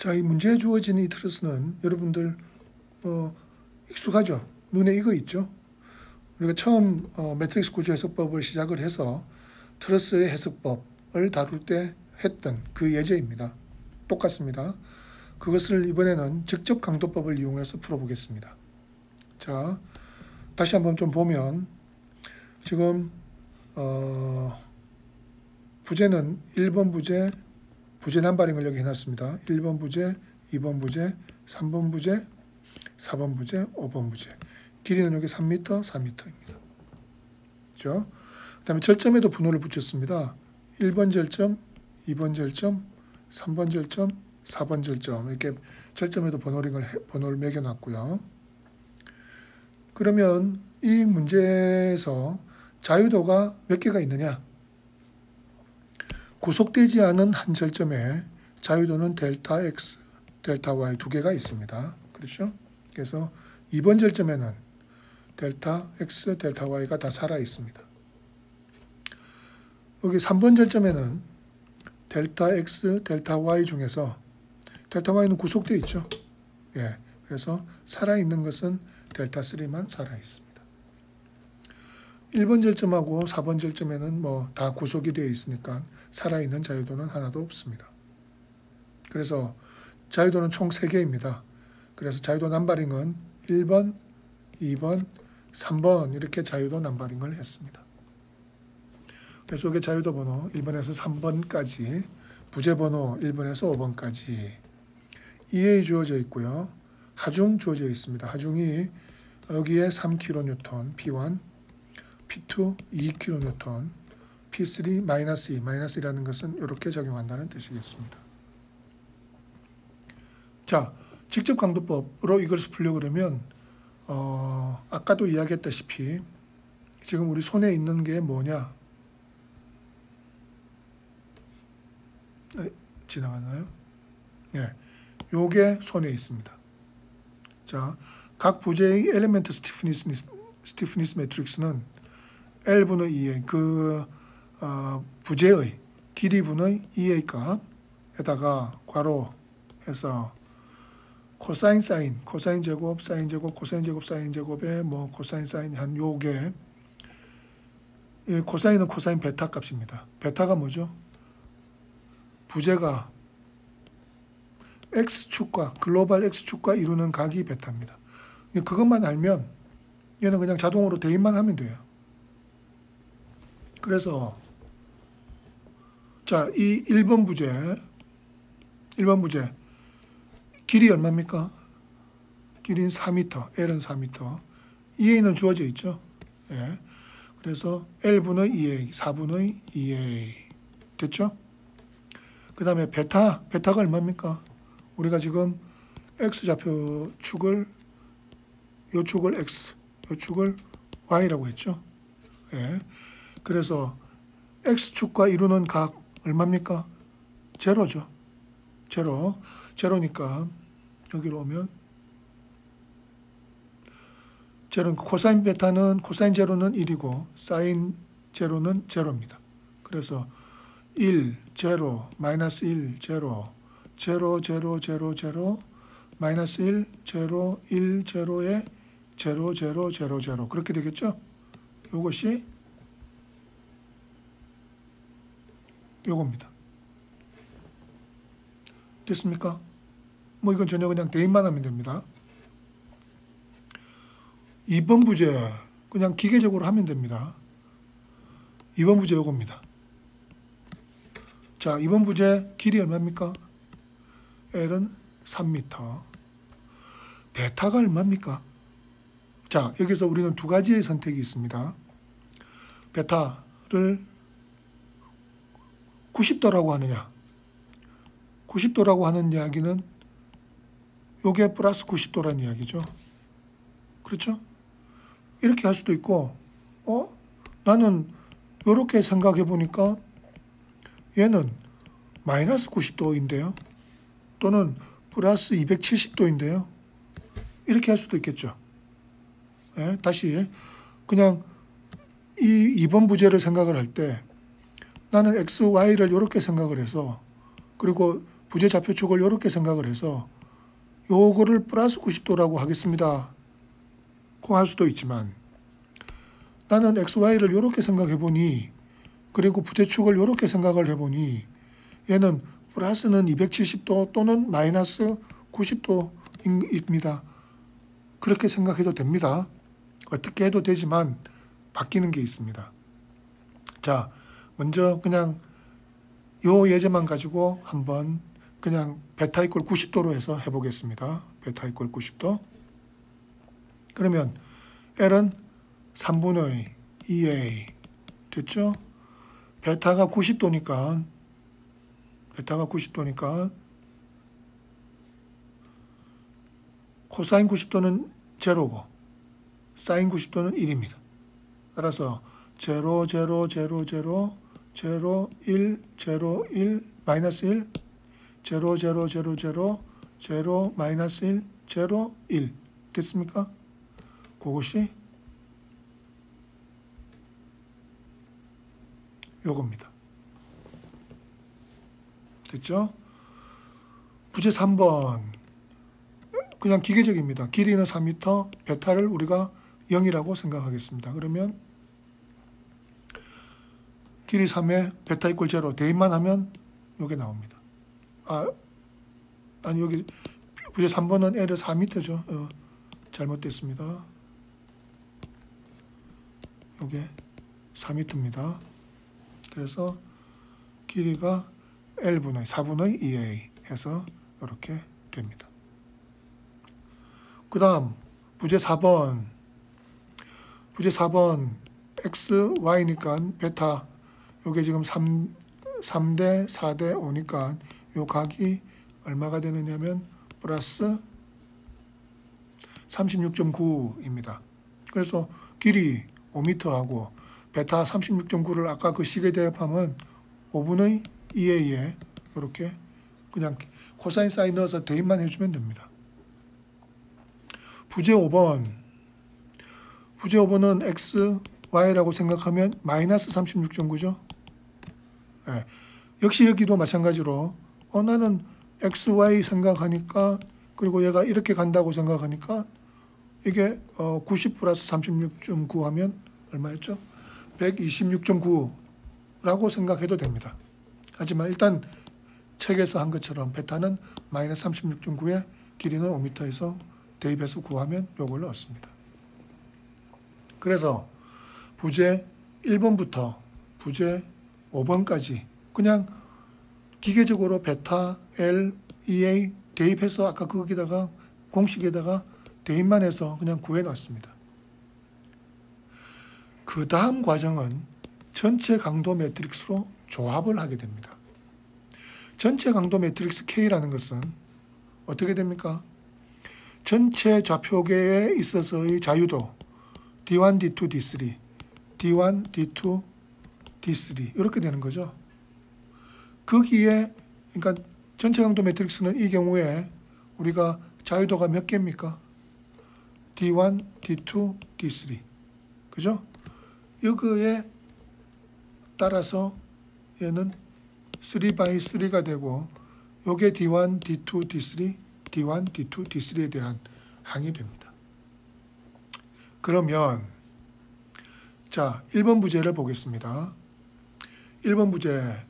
자, 이 문제에 주어진 이 트러스는 여러분들 익숙하죠? 눈에 익어 있죠? 우리가 처음 매트릭스 구조 해석법을 시작을 해서 트러스의 해석법을 다룰 때 했던 그 예제입니다. 똑같습니다. 그것을 이번에는 직접 강도법을 이용해서 풀어보겠습니다. 자, 다시 한번 좀 보면 지금 부재는 1번 부재 남바링을 여기 해놨습니다. 1번 부재, 2번 부재, 3번 부재, 4번 부재, 5번 부재. 길이는 여기 3m, 4m입니다. 그렇죠? 그 다음에 절점에도 분호를 붙였습니다. 1번 절점, 2번 절점, 3번 절점, 4번 절점. 이렇게 절점에도 번호를 매겨놨고요. 그러면 이 문제에서 자유도가 몇 개가 있느냐? 구속되지 않은 한 절점에 자유도는 델타 X, 델타 Y 두 개가 있습니다. 그렇죠? 그래서 2번 절점에는 델타 X, 델타 Y가 다 살아 있습니다. 여기 3번 절점에는 델타 X, 델타 Y 중에서 델타 Y는 구속되어 있죠. 예, 그래서 살아있는 것은 델타 3만 살아있습니다. 1번 절점하고 4번 절점에는 뭐 다 구속이 되어 있으니까 살아있는 자유도는 하나도 없습니다. 그래서 자유도는 총 3개입니다. 그래서 자유도 남바링은 1번, 2번, 3번 이렇게 자유도 남바링을 했습니다. 그래서 이게 자유도 번호 1번에서 3번까지, 부재 번호 1번에서 5번까지 EA 주어져 있고요. 하중 주어져 있습니다. 하중이 여기에 3kN, P1, P2 2kN, P3 -2, -2라는 것은 이렇게 적용한다는 뜻이겠습니다. 자, 직접 강도법으로 이것을 풀려고 그러면 아까도 이야기했다시피 지금 우리 손에 있는 게 뭐냐? 지나갔나요? 네, 요게 손에 있습니다. 자, 각 부재의 엘리멘트 스티프니스 매트릭스는 L분의 2A, 부재의 길이분의 2A 값에다가 괄호해서 코사인 사인, 코사인 제곱, 사인 제곱, 코사인 제곱, 사인 제곱에 뭐 코사인 사인 한 요게, 코사인은 코사인 베타 값입니다. 베타가 뭐죠? 부재가 X축과, 글로벌 X축과 이루는 각이 베타입니다. 그것만 알면 얘는 그냥 자동으로 대입만 하면 돼요. 그래서 자, 이 1번 부재 길이 얼마입니까? 길이는 4m, L은 4m, EA는 주어져 있죠. 예. 그래서 L분의 2A, 4분의 2A 됐죠? 그 다음에 베타가 얼마입니까? 우리가 지금 X좌표 축을, 요 축을 X, 요 축을 Y라고 했죠. 예. 그래서 X축과 이루는 각 얼마입니까? 제로죠. 제로니까 여기로 오면 제로는 코사인 베타는, 코사인 제로는 1이고 사인 제로는 제로입니다. 그래서 1, 제로, 마이너스 1, 제로, 제로, 제로, 제로, 제로, 마이너스 1, 제로, 1, 제로에 제로, 제로, 제로, 제로 그렇게 되겠죠? 요것이 요겁니다. 됐습니까? 뭐 이건 전혀 그냥 대입만 하면 됩니다. 2번 부재 그냥 기계적으로 하면 됩니다. 2번 부재 요겁니다. 자, 2번 부재 길이 얼마입니까? L은 3m. 베타가 얼마입니까? 자, 여기서 우리는 두 가지의 선택이 있습니다. 베타를 90도라고 하느냐. 90도라고 하는 이야기는 요게 플러스 90도라는 이야기죠. 그렇죠? 이렇게 할 수도 있고, 나는 이렇게 생각해 보니까 얘는 마이너스 90도인데요. 또는 플러스 270도인데요. 이렇게 할 수도 있겠죠. 예, 다시 그냥 이 2번 부재를 생각을 할 때 나는 X, Y를 이렇게 생각을 해서 그리고 부재 좌표축을 이렇게 생각을 해서 요거를 플러스 90도라고 하겠습니다 고 할 수도 있지만, 나는 XY를 이렇게 생각해 보니, 그리고 부재축을 이렇게 생각을 해 보니 얘는 플러스는 270도 또는 마이너스 90도입니다. 그렇게 생각해도 됩니다. 어떻게 해도 되지만 바뀌는 게 있습니다. 자, 먼저 그냥 요 예제만 가지고 한번 그냥 베타 이퀄 90도로 해서 해보겠습니다. 베타 이퀄 90도. 그러면 L은 3분의 2A 됐죠? 베타가 90도니까 코사인 90도는 제로고 사인 90도는 1입니다. 따라서 0, 0, 0, 0, 0, 1, 0, 1, 마이너스 1, 0, 0, 0, 0, 0, 마이너스 1, 0, 1 됐습니까? 그것이 요겁니다. 됐죠? 부재 3번 그냥 기계적입니다. 길이는 4m, 베타를 우리가 0이라고 생각하겠습니다. 그러면 길이 3에 베타 이퀄 0 대입만 하면 요게 나옵니다. 아니 여기 부재 3번은 L이 4m죠. 잘못됐습니다. 요게 4m입니다. 그래서 길이가 L분의 4분의 2A 해서 이렇게 됩니다. 그 다음 부재 4번 X, Y니까 베타 요게 지금 3대 4대 5니까 요 각이 얼마가 되느냐면 플러스 36.9입니다. 그래서 길이 5m하고 베타 36.9를 아까 그 식에 대입하면 5분의 2a에 이렇게 그냥 코사인 사인 넣어서 대입만 해주면 됩니다. 부재 5번은 x, y라고 생각하면 마이너스 36.9죠. 네. 역시 여기도 마찬가지로 나는 x, y 생각하니까 그리고 얘가 이렇게 간다고 생각하니까 이게 90 플러스 36.9 하면 얼마였죠? 126.9라고 생각해도 됩니다. 하지만 일단 책에서 한 것처럼 베타는 마이너스 36.9에 길이는 5m에서 대입해서 구하면 요걸 얻습니다. 그래서 부재 1번부터 부재 5번까지 그냥 기계적으로 베타, L, EA 대입해서 아까 거기다가 공식에다가 대입만 해서 그냥 구해놨습니다. 그 다음 과정은 전체 강도 매트릭스로 조합을 하게 됩니다. 전체 강도 매트릭스 K라는 것은 어떻게 됩니까? 전체 좌표계에 있어서의 자유도 D1, D2, D3, D1, D2, D3 이렇게 되는 거죠. 거기에 그러니까 전체 강도 매트릭스는 이 경우에 우리가 자유도가 몇 개입니까? D1, D2, D3 그죠? 여기에 따라서 얘는 3x3가 되고 요게 D1, D2, D3, D1, D2, D3에 대한 항이 됩니다. 그러면 자 1번 부재를 보겠습니다. 1번 부재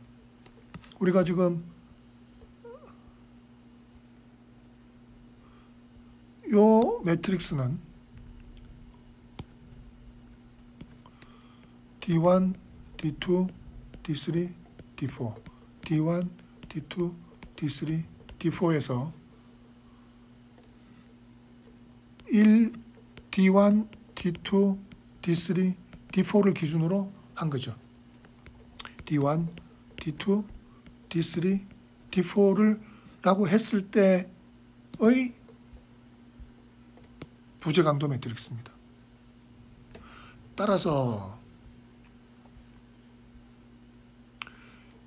우리가 지금 요 매트릭스는 D1, D2, D3, D4 D1, D2, D3, D4에서 1, D1, D2, D3, D4를 기준으로 한 거죠. D1, D2, D3, D4를 라고 했을 때의 부재 강도 매트릭스입니다. 따라서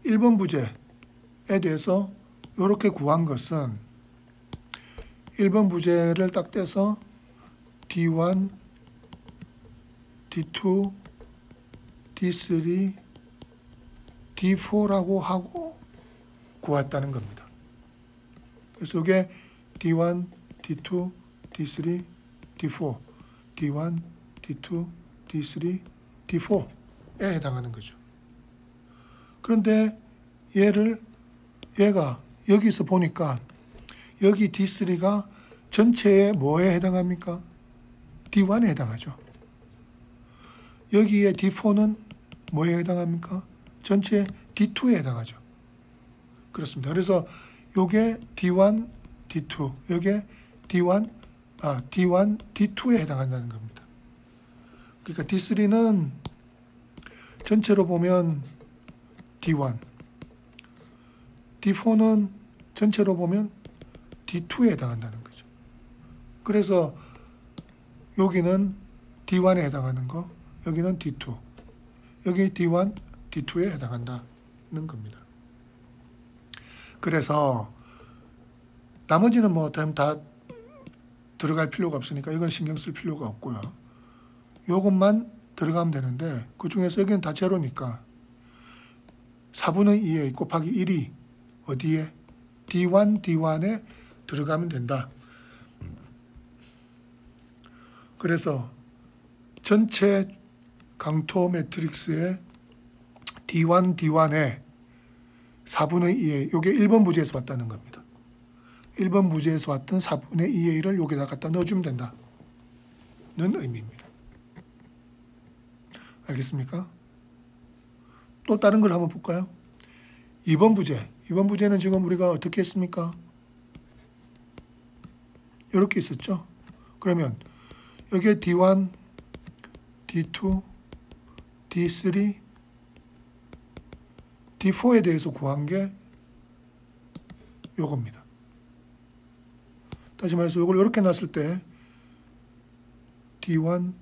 1번 부재에 대해서 이렇게 구한 것은 1번 부재를 딱 떼서 D1, D2, D3, D4라고 하고 구했다는 겁니다. 그래서 이게 D1, D2, D3, D4, D1, D2, D3, D4에 해당하는 거죠. 그런데 얘가 여기서 보니까 여기 D3가 전체의 뭐에 해당합니까? D1에 해당하죠. 여기에 D4는 뭐에 해당합니까? 전체 D2에 해당하죠. 그렇습니다. 그래서 요게 D1, D2, 요게 D1, D2에 해당한다는 겁니다. 그러니까 D3는 전체로 보면 D1, D4는 전체로 보면 D2에 해당한다는 거죠. 그래서 여기는 D1에 해당하는 거, 여기는 D2, 여기 D1, D2에 해당한다는 겁니다. 그래서 나머지는 뭐 다 들어갈 필요가 없으니까 이건 신경 쓸 필요가 없고요. 요것만 들어가면 되는데 그 중에서 여기는 다 제로니까 4분의 2a 곱하기 1이 어디에? D1에 들어가면 된다. 그래서 전체 강토 매트릭스의 D1에 4분의 2a, 요게 1번 부지에서 왔다는 겁니다. 1번 부지에서 왔던 4분의 2a를 여기다 갖다 넣어주면 된다는 의미입니다. 알겠습니까? 또 다른 걸 한번 볼까요? 2번 부재. 2번 부재는 지금 우리가 어떻게 했습니까? 이렇게 있었죠? 그러면 여기에 D1, D2, D3, D4에 대해서 구한 게 요겁니다. 다시 말해서 이걸 이렇게 놨을 때 D1,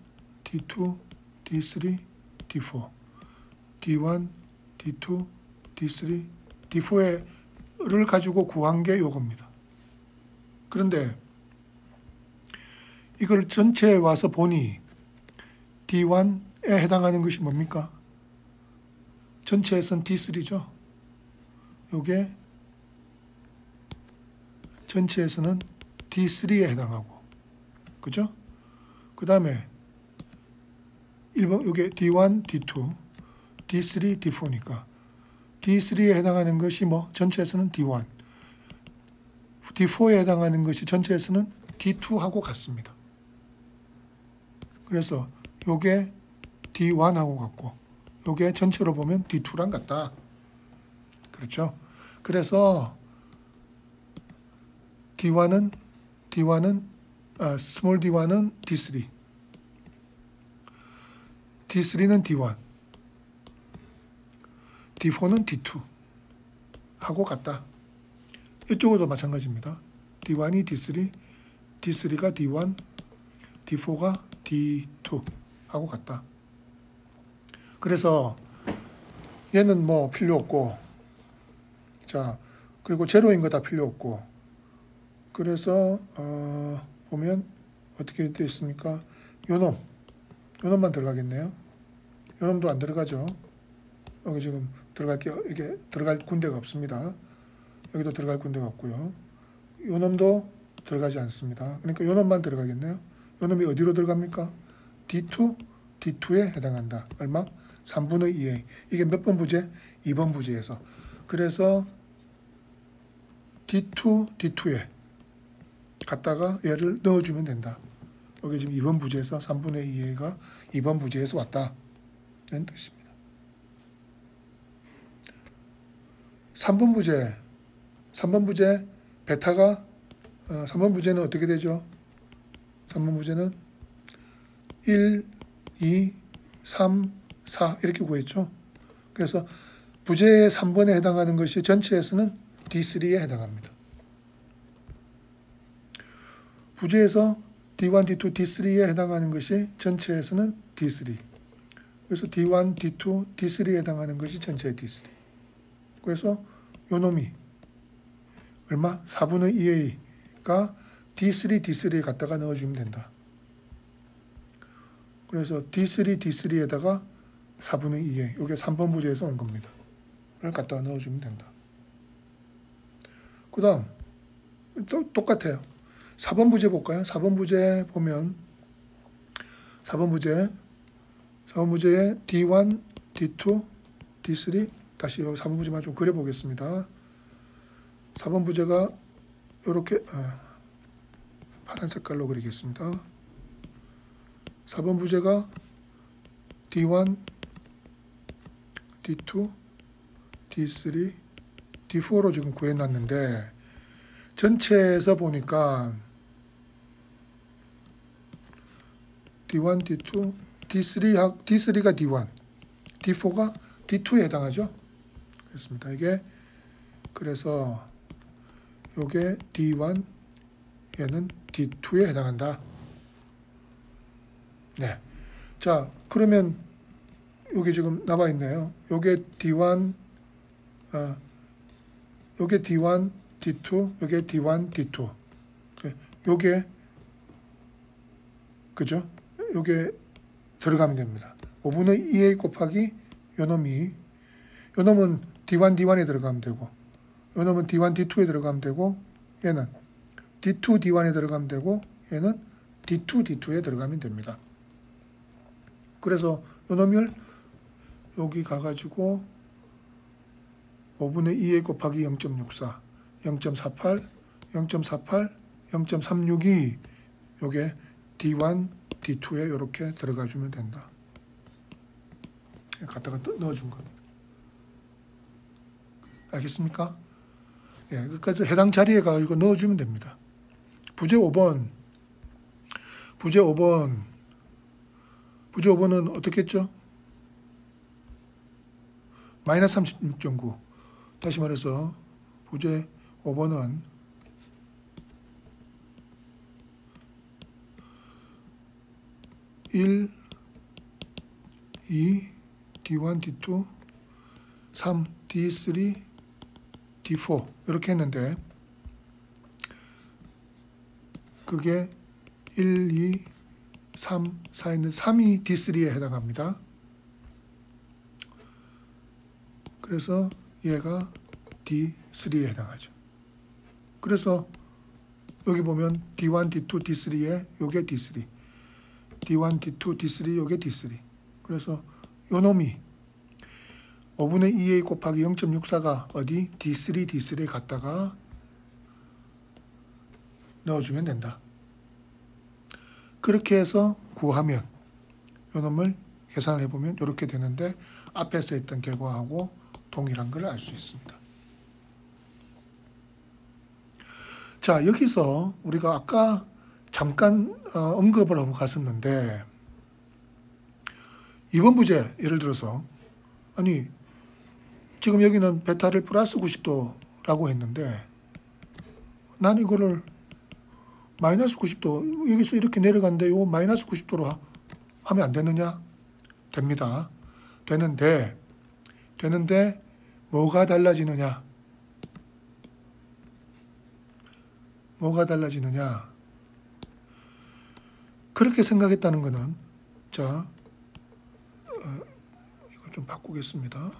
D2, D3, D4, D1, D2, D3, D4를 가지고 구한 게 요겁니다. 그런데 이걸 전체에 와서 보니 D1에 해당하는 것이 뭡니까? 전체에선 D3죠. 요게 전체에서는 D3에 해당하고, 그죠? 그 다음에 1번, 요게 D1, D2, D3, D4니까 D3에 해당하는 것이 뭐 전체에서는 D1, D4에 해당하는 것이 전체에서는 D2하고 같습니다. 그래서 요게 D1하고 같고 요게 전체로 보면 D2랑 같다. 그렇죠? 그래서 스몰 d1은 D3, D3는 D1, D4는 D2 하고 같다. 이쪽도 마찬가지입니다. D1이 D3, D3가 D1, D4가 D2 하고 같다. 그래서 얘는 뭐 필요 없고, 자, 그리고 제로인 거 다 필요 없고, 그래서 보면 어떻게 되어 있습니까? 요놈만 들어가겠네요. 요놈도 안 들어가죠. 여기 지금 이게 들어갈 군데가 없습니다. 여기도 들어갈 군데가 없고요. 요놈도 들어가지 않습니다. 그러니까 요놈만 들어가겠네요. 요놈이 어디로 들어갑니까? D2에 해당한다. 얼마? 3분의 2a. 이게 몇 번 부재? 2번 부재에서. 그래서 D2에 갖다가 얘를 넣어주면 된다. 여기 지금 2번 부재에서 3분의 2a가 2번 부재에서 왔다는 뜻입니다. 3번 부재 베타가 3번 부재는 어떻게 되죠? 3번 부재는 1, 2, 3, 4 이렇게 구했죠. 그래서 부재의 3번에 해당하는 것이 전체에서는 D3에 해당합니다. 부재에서 D1, D2, D3에 해당하는 것이 전체에서는 D3. 그래서 D1, D2, D3에 해당하는 것이 전체의 D3. 그래서 요놈이 얼마? 4분의 2a가 D3에 갖다가 넣어주면 된다. 그래서 D3에다가 4분의 2a, 이게 3번 부재에서 온 겁니다. 를 갖다가 넣어주면 된다. 그 다음 또 똑같아요. 4번 부제 볼까요? 4번 부제 보면 4번 부제에 D1, D2, D3 다시 4번 부제만 좀 그려보겠습니다. 4번 부제가 이렇게 파란 색깔로 그리겠습니다. 4번 부제가 D1, D2, D3, D4로 지금 구해놨는데 전체에서 보니까 D1, D2, D3가 D1, D4가 D2에 해당하죠. 그렇습니다. 이게 그래서 요게 D1, 얘는 D2에 해당한다. 네. 자, 그러면 요게 지금 남아 있네요. 요게 D1, 요게 D1, D2, 요게 D1, D2. 요게 그죠? 요게 들어가면 됩니다. 5분의 2a 곱하기 요놈은 D1, D1에 들어가면 되고 요놈은 D1, D2에 들어가면 되고 얘는 D2, D1에 들어가면 되고 얘는 D2, D2에 들어가면 됩니다. 그래서 요놈을 여기 가가지고 5분의 2a 곱하기 0.64, 0.48, 0.48, 0.362 요게 D1, D2에 이렇게 들어가주면 된다. 갖다가 넣어준 거. 알겠습니까? 예, 그러니까 해당 자리에 가지고 넣어주면 됩니다. 부제 5번은 어떻게 했죠? 마이너스 36.9. 다시 말해서 부제 5번은 1, 2, D1, D2, 3, D3, D4 이렇게 했는데 그게 1, 2, 3, 4에 있는 3이 D3에 해당합니다. 그래서 얘가 D3에 해당하죠. 그래서 여기 보면 D1, D2, D3에 요게 D3, D1, D2, D3 요게 D3. 그래서 요놈이 5분의 2a 곱하기 0.64가 어디 D3, D3에 갖다가 넣어주면 된다. 그렇게 해서 구하면 요놈을 계산을 해보면 이렇게 되는데 앞에서 했던 결과하고 동일한 걸 알 수 있습니다. 자, 여기서 우리가 아까 잠깐 언급을 하고 갔었는데 2번 부제 예를 들어서 아니 지금 여기는 베타를 플러스 90도라고 했는데 난 이거를 마이너스 90도 여기서 이렇게 내려갔는데 이거 마이너스 90도로 하면 안 되느냐? 됩니다. 되는데 뭐가 달라지느냐? 뭐가 달라지느냐? 그렇게 생각했다는 것은 자 이걸 좀 바꾸겠습니다.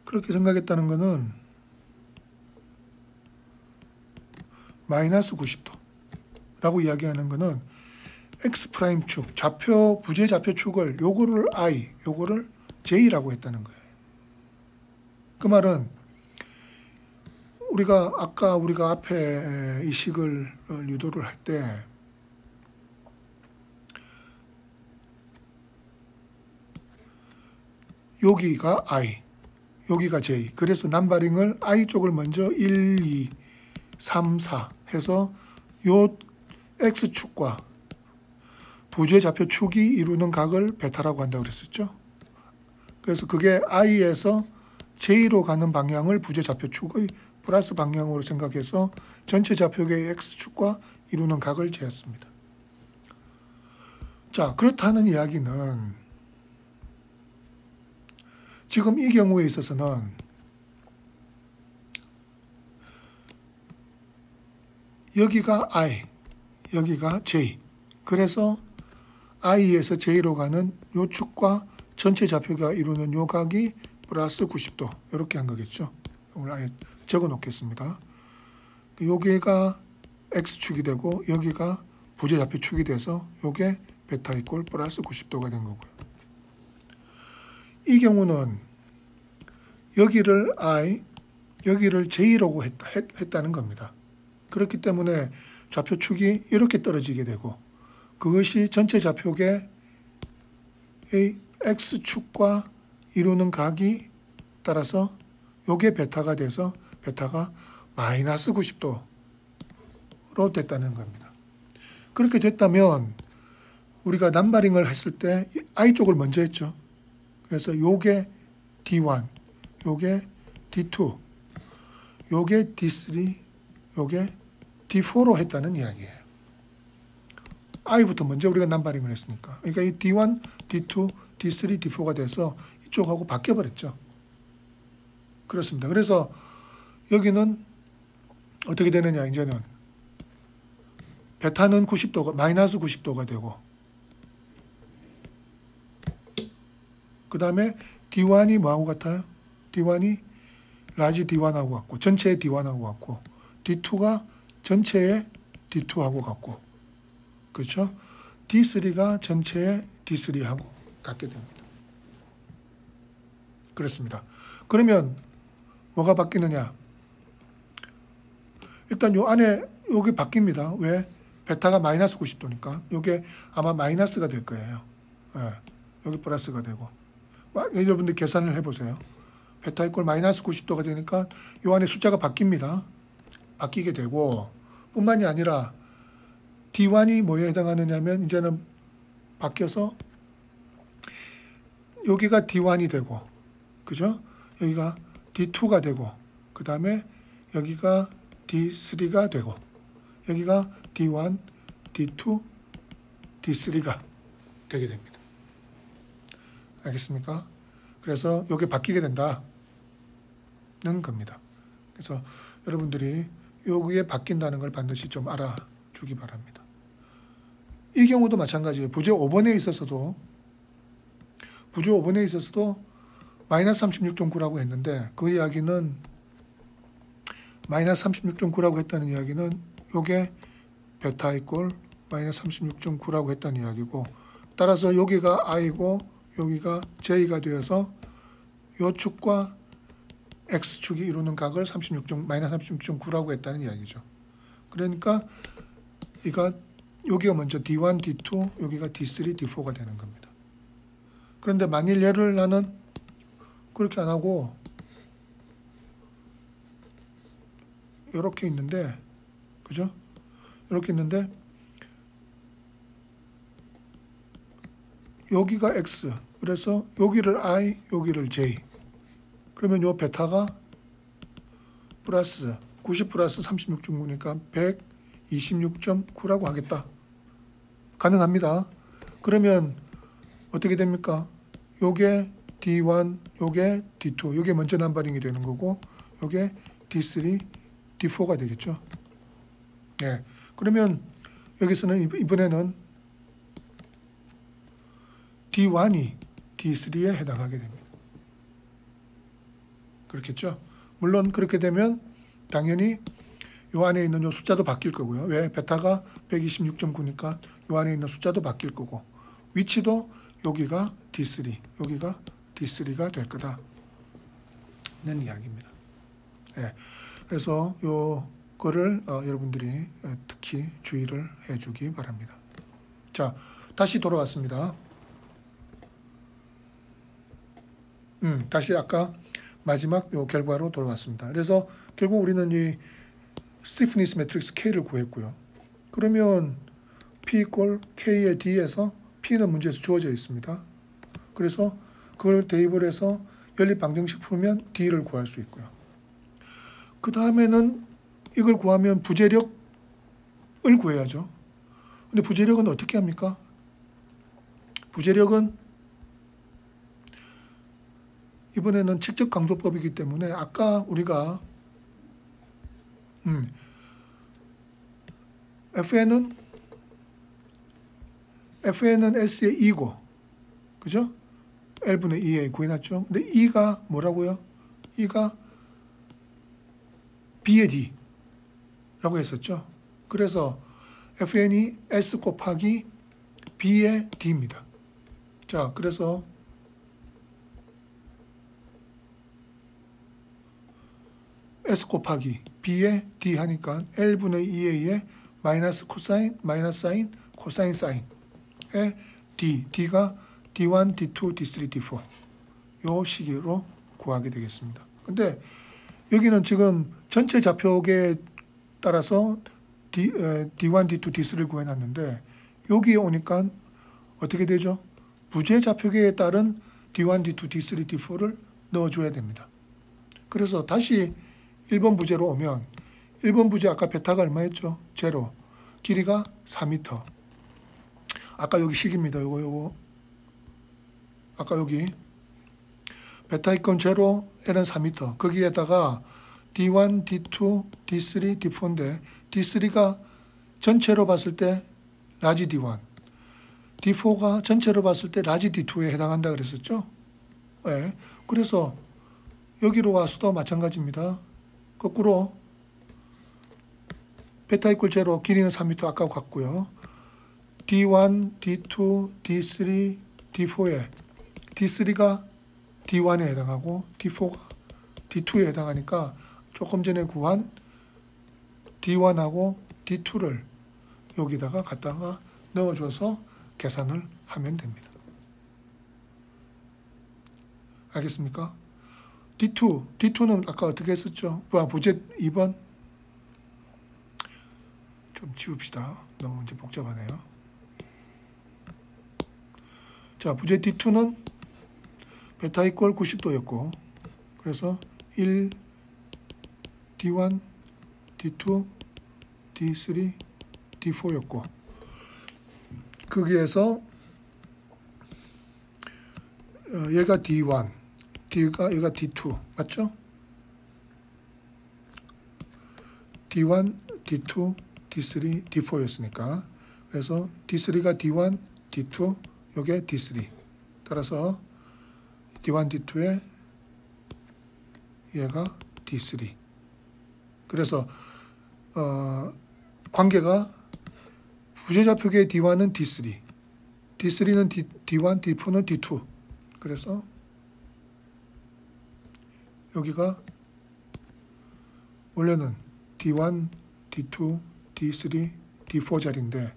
그렇게 생각했다는 것은 마이너스 90도라고 이야기하는 것은 X' 축, 좌표, 부재 좌표 축을 요거를 I, 요거를 J라고 했다는 거예요. 그 말은 우리가 아까 앞에 이 식을 유도를 할 때 여기가 I, 여기가 J. 그래서 남바링을 I 쪽을 먼저 1, 2, 3, 4 해서 요 X축과 부재 좌표 축이 이루는 각을 베타라고 한다고 그랬었죠. 그래서 그게 I에서 J로 가는 방향을 부재 좌표 축의 플러스 방향으로 생각해서 전체 좌표계의 X축과 이루는 각을 재었습니다. 자, 그렇다는 이야기는 지금 이 경우에 있어서는 여기가 I, 여기가 J. 그래서 I에서 J로 가는 요 축과 전체 좌표가 이루는 요 각이 플러스 90도 이렇게 한 거겠죠. 오늘 아예 적어 놓겠습니다. 여기가 X축이 되고 여기가 부재좌표축이 돼서 요게 베타 이꼴 플러스 90도가 된 거고요. 이 경우는 여기를 I, 여기를 J라고 했다는 겁니다. 그렇기 때문에 좌표축이 이렇게 떨어지게 되고 그것이 전체 좌표계의 X축과 이루는 각이 따라서 요게 베타가 돼서 베타가 마이너스 90도로 됐다는 겁니다. 그렇게 됐다면 우리가 남바링을 했을 때 I쪽을 먼저 했죠. 그래서 요게 D1, 요게 D2, 요게 D3, 요게 D4로 했다는 이야기예요. I부터 먼저 우리가 남바링을 했으니까. 그러니까 이 D1, D2, D3, D4가 돼서 이쪽하고 바뀌어버렸죠. 그렇습니다. 그래서 여기는 어떻게 되느냐, 이제는. 베타는 90도가, 마이너스 90도가 되고, 그 다음에 D1이 뭐하고 같아요? D1이 라지 D1하고 같고, 전체의 D1하고 같고, D2가 전체의 D2하고 같고, 그렇죠? D3가 전체의 D3하고 같게 됩니다. 그렇습니다. 그러면 뭐가 바뀌느냐? 일단 요 안에 여기 바뀝니다. 왜? 베타가 마이너스 90도니까 요게 아마 마이너스가 될 거예요. 예, 여기 플러스가 되고. 여러분들 계산을 해보세요. 베타 이꼴 마이너스 90도가 되니까 요 안에 숫자가 바뀝니다. 바뀌게 되고 뿐만이 아니라 D1이 뭐에 해당하느냐 하면 이제는 바뀌어서 여기가 D1이 되고, 그죠? 여기가 D2가 되고, 그 다음에 여기가 D3가 되고, 여기가 D1, D2, D3가 되게 됩니다. 알겠습니까? 그래서 이게 바뀌게 된다는 겁니다. 그래서 여러분들이 여기에 바뀐다는 걸 반드시 좀 알아주기 바랍니다. 이 경우도 마찬가지예요. 부재 5번에 있어서도 마이너스 36.9라고 했는데 그 이야기는 마이너스 36.9라고 했다는 이야기는 요게 베타 이꼴 마이너스 36.9라고 했다는 이야기고, 따라서 여기가 I고 여기가 J가 되어서 요 축과 X축이 이루는 각을 마이너스 36.9라고 했다는 이야기죠. 그러니까 여기가 먼저 D1, D2, 여기가 D3, D4가 되는 겁니다. 그런데 만일 얘를 나는 그렇게 안 하고 이렇게 있는데, 그죠? 이렇게 있는데 여기가 X, 그래서 여기를 I, 여기를 J. 그러면 요 베타가 플러스 90 플러스 36.9니까 126.9라고 하겠다. 가능합니다. 그러면 어떻게 됩니까? 요게 D1, 요게 D2, 요게 먼저 남바링이 되는 거고, 요게 D3, D4가 되겠죠. 네. 그러면 여기서는 이번에는 D1이 D3에 해당하게 됩니다. 그렇겠죠? 물론 그렇게 되면 당연히 요 안에 있는 요 숫자도 바뀔 거고요. 왜? 베타가 126.9니까 요 안에 있는 숫자도 바뀔 거고, 위치도 여기가 D3, 여기가 D3가 될 거다는 이야기입니다. 네. 그래서 요거를 여러분들이 특히 주의를 해주기 바랍니다. 자, 다시 돌아왔습니다. 다시 아까 마지막 요 결과로 돌아왔습니다. 그래서 결국 우리는 이 스티프니스 매트릭스 K를 구했고요. 그러면 P 이꼴 K의 D에서 P는 문제에서 주어져 있습니다. 그래서 그걸 대입을 해서 연립 방정식 풀면 D를 구할 수 있고요. 그 다음에는 이걸 구하면 부재력을 구해야죠. 근데 부재력은 어떻게 합니까? 부재력은 이번에는 직접 강도법이기 때문에 아까 우리가 FN은 S의 2고, 그죠? L분의 2A 구해놨죠. 근데 E가 뭐라고요? E가 B의 D라고 했었죠. 그래서 FN이 S 곱하기 B의 D입니다. 자, 그래서 S 곱하기 B의 D 하니까 L분의 2A의 마이너스 코사인, 마이너스 사인, 코사인 사인의 D, D가 D1, D2, D3, D4 요 식으로 구하게 되겠습니다. 근데 여기는 지금 전체 좌표에 따라서 D1, D2, D3를 구해놨는데 여기에 오니까 어떻게 되죠? 부재 좌표계에 따른 D1, D2, D3, D4를 넣어줘야 됩니다. 그래서 다시 1번 부재로 오면 1번 부재 아까 베타가 얼마였죠? 제로. 길이가 4m. 아까 여기 식입니다. 요거. 아까 여기 베타 이건 제로, L은 4m. 거기에다가 D1, D2, D3, D4인데 D3가 전체로 봤을 때 라지 D1, D4가 전체로 봤을 때 라지 D2에 해당한다 그랬었죠. 네. 그래서 여기로 와서도 마찬가지입니다. 거꾸로 베타 이퀄 제로, 길이는 3m 아까 같고요. D1, D2, D3, D4에 D3가 D1에 해당하고 D4가 D2에 해당하니까 조금 전에 구한 D1하고 D2를 여기다가 갖다가 넣어줘서 계산을 하면 됩니다. 알겠습니까? D2는 아까 어떻게 했었죠? 부재 2번 좀 지웁시다. 너무 문제 복잡하네요. 자, 부재 D2는 베타 이퀄 90도였고 그래서 1, D1, D2, D3, D4였고 거기에서 얘가 D1, 얘가 D2 맞죠? D1, D2, D3, D4였으니까 그래서 D3가 D1, D2, 요게 D3 따라서 D1, D2에 얘가 D3 그래서 관계가 부재좌표계의 D1은 D3 D3는 D1, D4는 D2 그래서 여기가 원래는 D1, D2, D3, D4 자리인데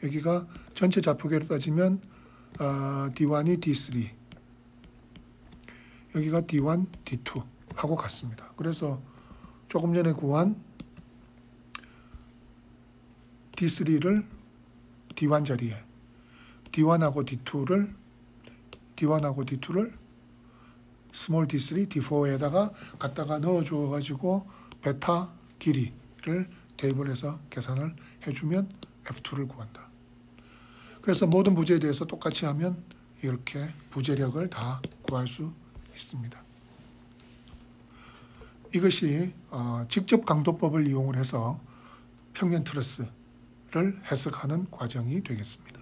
여기가 전체 좌표계로 따지면 D1이 D3 여기가 D1, D2 하고 같습니다. 그래서 조금 전에 구한 D3를 D1 자리에 D1하고 D2를 스몰 D3, D4에다가 갖다가 넣어줘 가지고 베타 길이를 대입을 해서 계산을 해주면 F2를 구한다. 그래서 모든 부재에 대해서 똑같이 하면 이렇게 부재력을 다 구할 수 있습니다. 이것이 직접 강도법을 이용을 해서 평면 트러스를 해석하는 과정이 되겠습니다.